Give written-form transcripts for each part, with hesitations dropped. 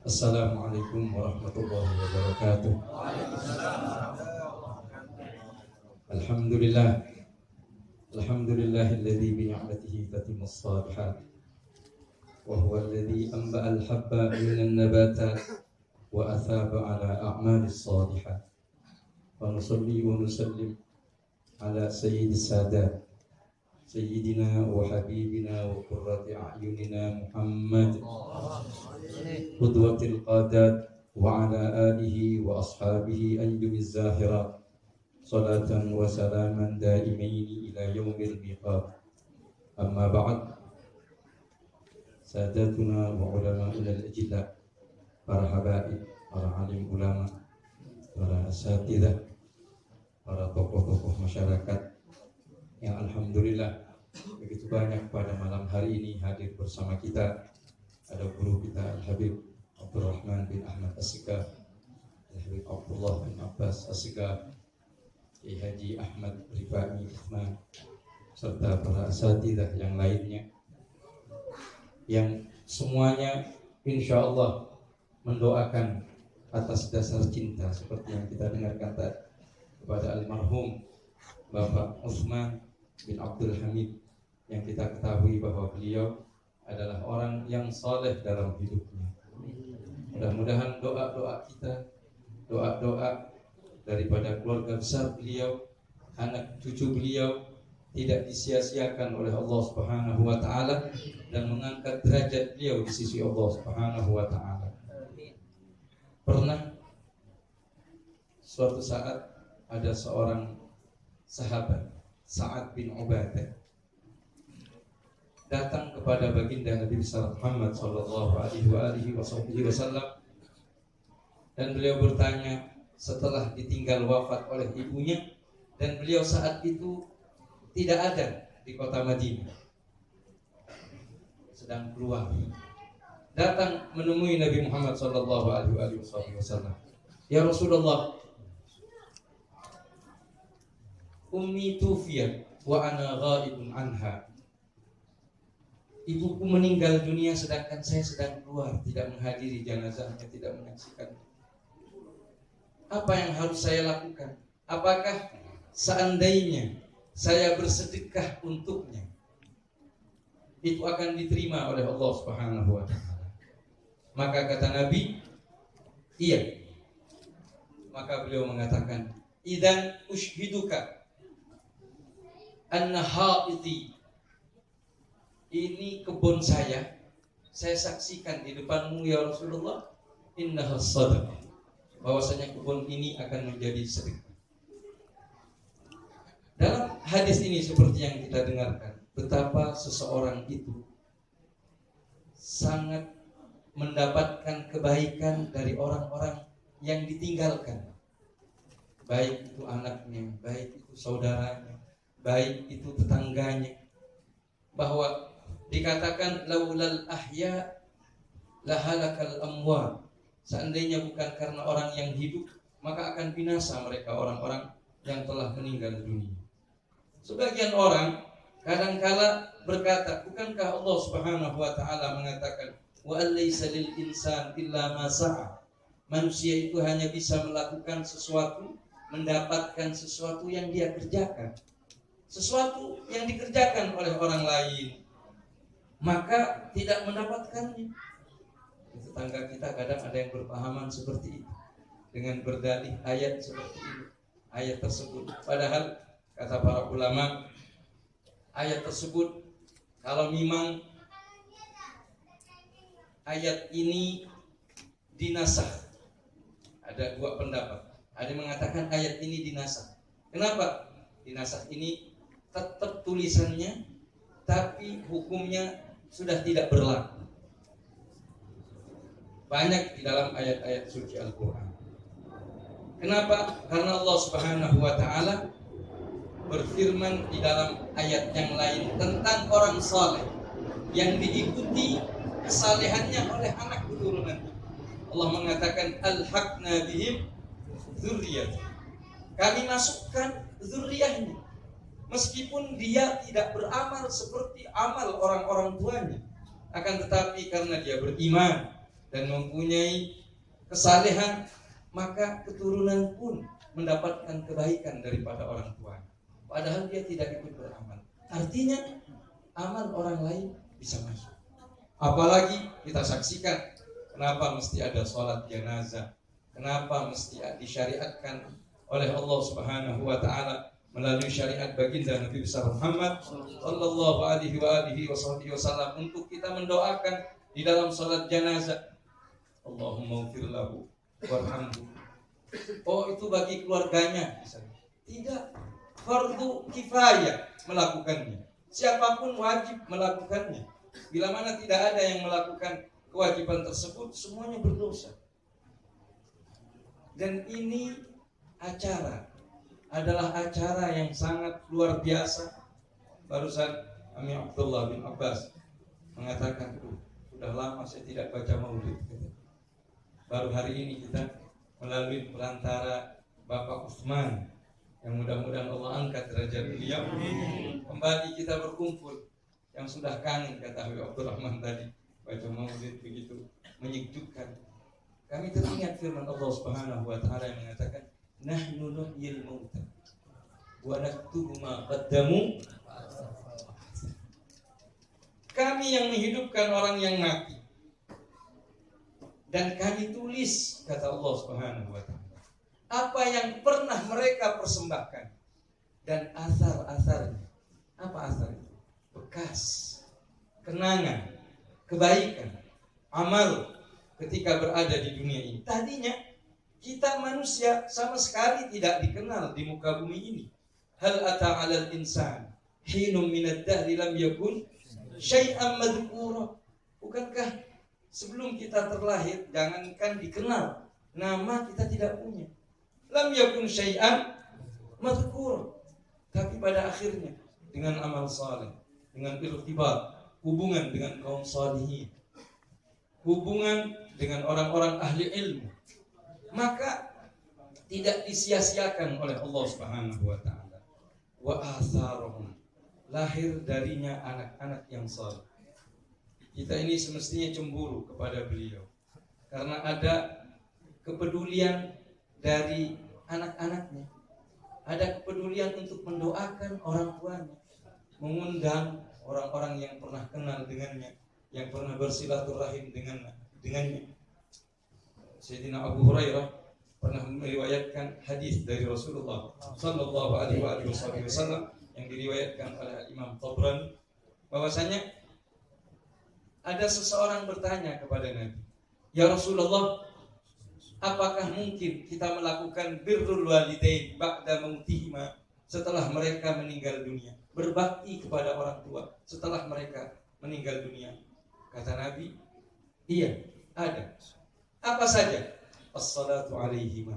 Assalamualaikum warahmatullahi wabarakatuh. Alhamdulillah. Alhamdulillahilladzi bi ni'matihi tatimmus shalihat. Wa huwa alladzi anba'a al-habba minan nabatat wa athaba 'ala a'malis shalihat. Wa nusalli wa nusallim ala sayyidis sadat Sayyidina wa habibina wa qurrati a'yunina Muhammad qudwatil qadat wa ala alihi wa ashabihi anjumiz zahirat salatan wa salaman daimaini ila yaumil miqat. Amma ba'd. Sadatuna wa ulama'una al-ajilla, para habaib, para alim ulama, para asatidzah, para tokoh-tokoh masyarakat yang alhamdulillah begitu banyak pada malam hari ini hadir bersama kita. Ada guru kita Al-Habib Abdurrahman bin Ahmad As-Sigaf, Al-Habib Abdullah bin Abbas As-Sigaf, Haji Ahmad Rifai Uthman, serta para asatidzah yang lainnya yang semuanya insya Allah mendoakan atas dasar cinta seperti yang kita dengarkan tadi kepada almarhum Bapak Uthman bin Abdul Hamid, yang kita ketahui bahwa beliau adalah orang yang saleh dalam hidupnya. Mudah-mudahan doa-doa kita, doa-doa daripada keluarga besar beliau, anak cucu beliau tidak disia-siakan oleh Allah Subhanahu wa taala dan mengangkat derajat beliau di sisi Allah Subhanahu wa taala. Pernah suatu saat ada seorang sahabat Sa'ad bin Ubadah datang kepada baginda Nabi Muhammad sallallahu alaihi wasallam dan beliau bertanya setelah ditinggal wafat oleh ibunya dan beliau saat itu tidak ada di kota Madinah, sedang keluar, datang menemui Nabi Muhammad sallallahu alaihi wasallam. Ya Rasulullah, ummi tufiyat wa ana ghaibun anha. Ibuku meninggal dunia sedangkan saya sedang keluar, tidak menghadiri jenazahnya, tidak menyaksikan. Apa yang harus saya lakukan? Apakah seandainya saya bersedekah untuknya itu akan diterima oleh Allah Subhanahu wa taala? Maka kata Nabi, iya. Maka beliau mengatakan, idzan ushhiduka anna haiti, ini kebun saya saksikan di depanmu ya Rasulullah, innaha sadaqah, bahwasanya kebun ini akan menjadi sedekah. Dalam hadis ini seperti yang kita dengarkan, betapa seseorang itu sangat mendapatkan kebaikan dari orang-orang yang ditinggalkan, baik itu anaknya, baik itu saudaranya, baik itu tetangganya. Bahwa dikatakan laulal ahya lahalakal amwat, seandainya bukan karena orang yang hidup maka akan binasa mereka orang-orang yang telah meninggal dunia. Sebagian orang kadangkala berkata, bukankah Allah Subhanahu wa taala mengatakan wa alaysa lil insan illa ma sa'a, manusia itu hanya bisa melakukan sesuatu, mendapatkan sesuatu yang dia kerjakan. Sesuatu yang dikerjakan oleh orang lain maka tidak mendapatkannya. Tetangga kita kadang ada yang berpahaman seperti itu dengan berdalih ayat seperti ini, ayat tersebut. Padahal kata para ulama, ayat tersebut kalau memang ayat ini dinasakh, ada dua pendapat. Ada yang mengatakan ayat ini dinasakh. Kenapa dinasakh? Ini tetap tulisannya, tapi hukumnya sudah tidak berlaku. Banyak di dalam ayat-ayat suci Al-Quran. Kenapa? Karena Allah Subhanahu wa ta'ala berfirman di dalam ayat yang lain tentang orang saleh yang diikuti kesalehannya oleh anak keturunan. Allah mengatakan alhaqna bihim dzurriyyah, kami masukkan zuriyahnya meskipun dia tidak beramal seperti amal orang-orang tuanya, akan tetapi karena dia beriman dan mempunyai kesalehan, maka keturunan pun mendapatkan kebaikan daripada orang tua. Padahal dia tidak ikut beramal. Artinya amal orang lain bisa masuk. Apalagi kita saksikan kenapa mesti ada sholat jenazah, kenapa mesti disyariatkan oleh Allah Subhanahu wa taala melalui syariat baginda Nabi besar Muhammad sallallahu alaihi wasallam untuk kita mendoakan di dalam sholat jenazah. Allahumma ighfir lahu warhamhu. Oh, itu bagi keluarganya misalnya. Tidak, fardu kifayah melakukannya. Siapapun wajib melakukannya. Bila mana tidak ada yang melakukan kewajiban tersebut, semuanya berdosa. Dan ini adalah acara yang sangat luar biasa. Barusan Ami Abdullah bin Abbas mengatakan, sudah lama saya tidak baca maulid. Baru hari ini kita melalui perantara Bapak Utsman, yang mudah-mudahan Allah angkat derajat beliau, kembali kita berkumpul. Yang sudah kangen, kata Habib Abdurrahman tadi, baca maulid begitu menyejukkan. Kami teringat firman Allah Subhanahu wa taala yang mengatakan, nahnu nuhyil mauta wa naktubu ma qaddamu. Kami yang menghidupkan orang yang mati, dan kami tulis, kata Allah Subhanahu wa taala, apa yang pernah mereka persembahkan dan asar-asarnya. Apa asar itu? Bekas, kenangan, kebaikan, amal ketika berada di dunia ini. Tadinya kita manusia sama sekali tidak dikenal di muka bumi ini. Hal ata 'alal insan hinum minad dahri lam yakun syai'an madhkura. Bukankah sebelum kita terlahir, jangankan dikenal, nama kita tidak punya. Lam yakun syai'an madhkura. Tapi pada akhirnya dengan amal saleh, dengan irtibat, hubungan dengan kaum salihin, hubungan dengan orang-orang ahli ilmu, maka tidak disia-siakan oleh Allah Subhanahu wa taala. Wa atharuhum, lahir darinya anak-anak yang saleh. Kita ini semestinya cemburu kepada beliau karena ada kepedulian dari anak-anaknya, ada kepedulian untuk mendoakan orang tuanya, mengundang orang-orang yang pernah kenal dengannya, yang pernah bersilaturahim dengannya. Sayyidina Abu Hurairah pernah meriwayatkan hadis dari Rasulullah sallallahu alaihi wasallam yang diriwayatkan oleh Imam Tabrani, bahwasanya ada seseorang bertanya kepada Nabi, "Ya Rasulullah, apakah mungkin kita melakukan birrul walidain ba'da mautihima, setelah mereka meninggal dunia, berbakti kepada orang tua setelah mereka meninggal dunia?" Kata Nabi, iya, ada. Apa saja? As-salatu alaihima,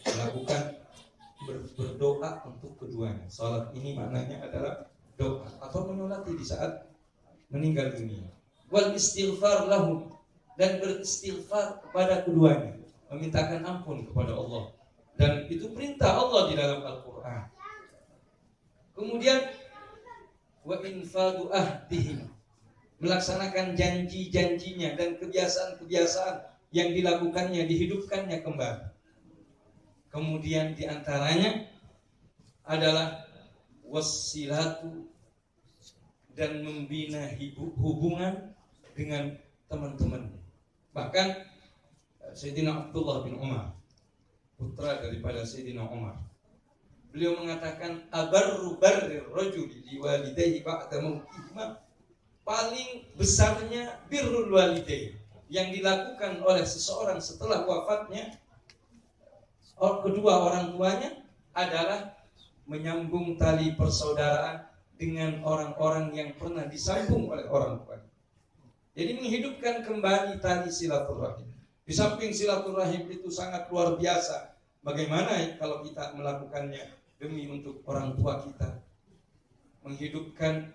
melakukan berdoa untuk keduanya. Salat ini maknanya adalah doa atau menyolati di saat meninggal dunia. Wal istighfar lahum, dan beristighfar kepada keduanya, memintakan ampun kepada Allah. Dan itu perintah Allah di dalam Al-Quran. Kemudian wa infadu ahdihim, melaksanakan janji-janjinya dan kebiasaan-kebiasaan yang dilakukannya, dihidupkannya kembali. Kemudian diantaranya adalah wassilatu, dan membina hubungan dengan teman-teman. Bahkan Sayyidina Abdullah bin Umar, putra daripada Sayyidina Umar, beliau mengatakan, abarru barrir rajuli liwalidayhi ba'da mautihima, paling besarnya birrul walidain yang dilakukan oleh seseorang setelah wafatnya kedua orang tuanya adalah menyambung tali persaudaraan dengan orang-orang yang pernah disambung oleh orang tuanya. Jadi menghidupkan kembali tali silaturahim. Di samping silaturahim itu sangat luar biasa, bagaimana kalau kita melakukannya demi untuk orang tua kita, menghidupkan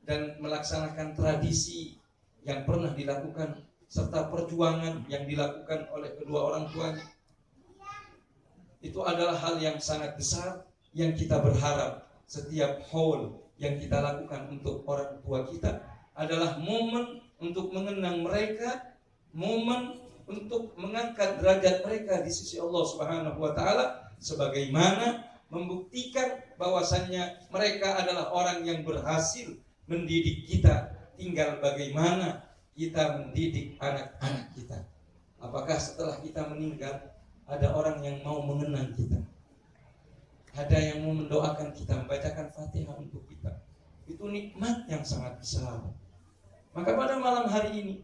dan melaksanakan tradisi yang pernah dilakukan serta perjuangan yang dilakukan oleh kedua orang tuanya. Itu adalah hal yang sangat besar yang kita berharap setiap haul yang kita lakukan untuk orang tua kita adalah momen untuk mengenang mereka momen untuk mengangkat derajat mereka di sisi Allah Subhanahu wa taala, sebagaimana membuktikan bahwasannya mereka adalah orang yang berhasil mendidik kita. Tinggal bagaimana kita mendidik anak-anak kita. Apakah setelah kita meninggal ada orang yang mau mengenang kita, ada yang mau mendoakan kita, membacakan Fatihah untuk kita? Itu nikmat yang sangat besar. Maka pada malam hari ini,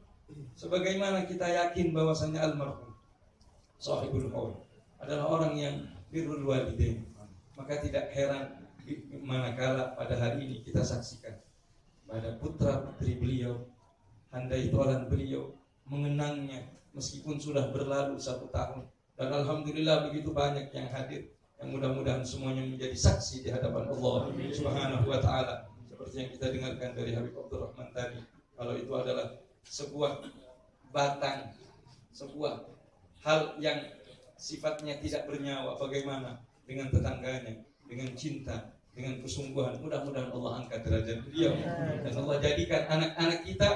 sebagaimana kita yakin bahwasannya almarhum sahibul qaul adalah orang yang birrul walidain, maka tidak heran manakala pada hari ini kita saksikan pada putra putri beliau, handai tolan beliau, mengenangnya meskipun sudah berlalu 1 tahun. Dan alhamdulillah begitu banyak yang hadir, yang mudah-mudahan semuanya menjadi saksi di hadapan Allah Subhanahu wa taala. Seperti yang kita dengarkan dari Habib Abdurrahman tadi, kalau itu adalah sebuah batang, sebuah hal yang sifatnya tidak bernyawa, bagaimana dengan tetangganya, dengan cinta, dengan kesungguhan. Mudah-mudahan Allah angkat derajat beliau, dan Allah jadikan anak-anak kita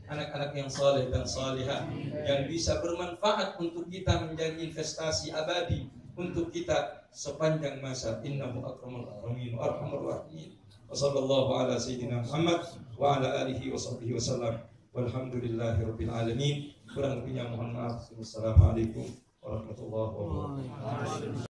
anak-anak yang saleh dan salihah, yang bisa bermanfaat untuk kita, menjadi investasi abadi untuk kita sepanjang masa. Innahu akramul akramin wa arhamur rahimin. Wa sallallahu ala sayyidina Muhammad wa ala alihi wa sahbihi wasallam. Walhamdulillahirabbil alamin. Kurang lebihnya mohon maaf. Wassalamualaikum warahmatullahi wabarakatuh.